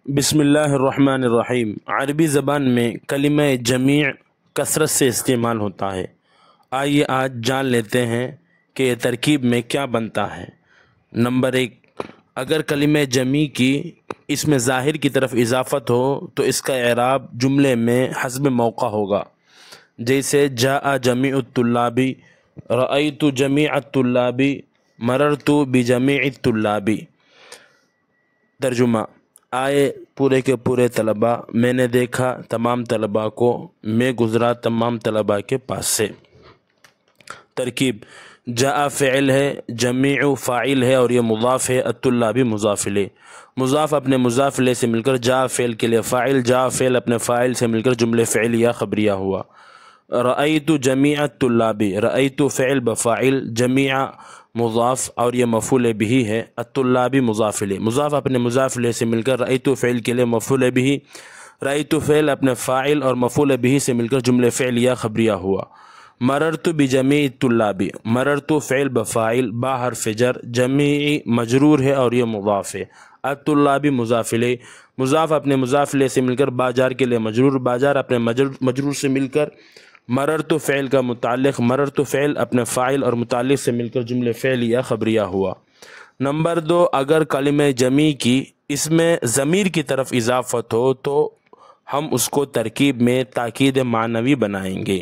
بسم اللہ الرحمن الرحیم۔ عربی زبان میں کلمہ جمیع کثرت سے استعمال ہوتا ہے۔ آئیے آج جان لیتے ہیں کہ یہ ترکیب میں کیا بنتا ہے۔ نمبر 1، اگر کلمہ جمیع کی اس میں ظاہر کی طرف اضافت ہو تو اس کا اعراب جملے میں حسب موقع ہوگا، جیسے جاء جمیع الطلاب، رأیت جمیع الطلاب، مررت بجمیع الطلاب۔ ترجمہ: آئے پورے کے پورے طلباء، میں نے دیکھا تمام طلباء کو، میں گزرا تمام طلباء کے پاس سے۔ ترکیب: جاء فعل ہے، جمیع فاعل ہے اور یہ مضاف ہے، الطلاب مضاف الیہ۔ مضاف اپنے مضاف الیہ سے مل کر جاء فعل کے لیے فاعل، جاء فعل اپنے فاعل سے مل کر جملے فعلیہ خبریہ ہوا۔ رأیت جمیع الطلاب، رأیت فعل بفاعل، جمیع مضاف اور یہ مفعول بہ ہے، الطلاب مضاف الیہ۔ مضاف اپنے مضاف الیہ سے مل کر رأیت فعل کے لیے مفعول بہ، رأیت فعل اپنے فاعل اور مفعول بہ سے مل کر جملے فعلیہ خبریہ ہوا۔ مررت بجمیع الطلاب، مررت فعل بفاعل، با حرف جر، جمیع مجرور ہے اور یہ مضاف ہے، الطلاب مضاف الیہ۔ مضاف اپنے مضاف الیہ سے مل کر باجار کے لیے مجرور، باجار اپنے مجرور سے مل کر مررت فعل کا متعلق، مررت فعل اپنے فاعل اور متعلق سے مل کر جملے فعلیہ خبریہ ہوا۔ نمبر 2، اگر کلمہ جمیع کی اس میں ضمیر کی طرف اضافت ہو تو ہم اس کو ترکیب میں تاکید معنوی بنائیں گے،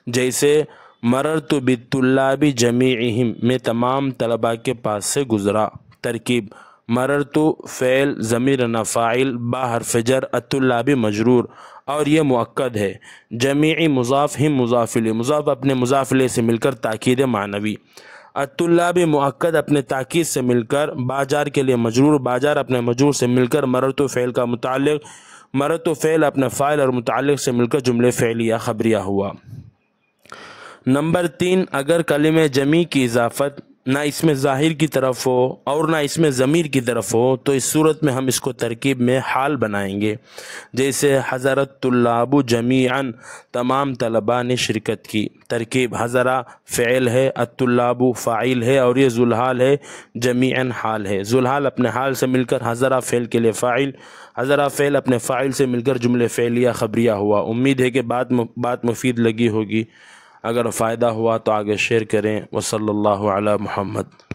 جیسے مررت بالطلاب جمیعہم، میں تمام طلباء کے پاس سے گزرا۔ ترکیب: مررت فعل ضمیر نا فاعل، با حرف جر، الطلاب مجرور اور یہ مؤکد ہے، جمیع مضاف، ہم مضاف الیہ۔ مضاف اپنے مضاف الیہ سے مل کر تاکید معنوی، الطلاب مؤکد اپنے تاکید سے مل کر باجار کے لیے مجرور، باجار اپنے مجرور سے مل کر مررت فعل کا متعلق، مررت فعل اپنے فاعل اور متعلق سے مل کر جملے فعلیہ خبریہ ہوا۔ نمبر 3، اگر کلمہ جمیع کی اضافت نہ اس میں ظاہر کی طرف ہو اور نہ اس میں ضمیر کی طرف ہو تو اس صورت میں ہم اس کو ترکیب میں حال بنائیں گے، جیسے حضر الطلاب جمیعا، تمام طلباء نے شرکت کی۔ ترکیب: حضر فعل ہے، الطلاب فاعل ہے اور یہ ذوالحال ہے، جمیعا حال ہے۔ ذوالحال اپنے حال سے مل کر حضر فعل کے لیے فاعل، حضر فعل اپنے فاعل سے مل کر جملے فعلیہ خبریہ ہوا۔ امید ہے کہ بات مفید لگی ہوگی۔ اگر فائدہ ہوا تو آگے شیئر کریں۔ وصلی اللہ علی محمد۔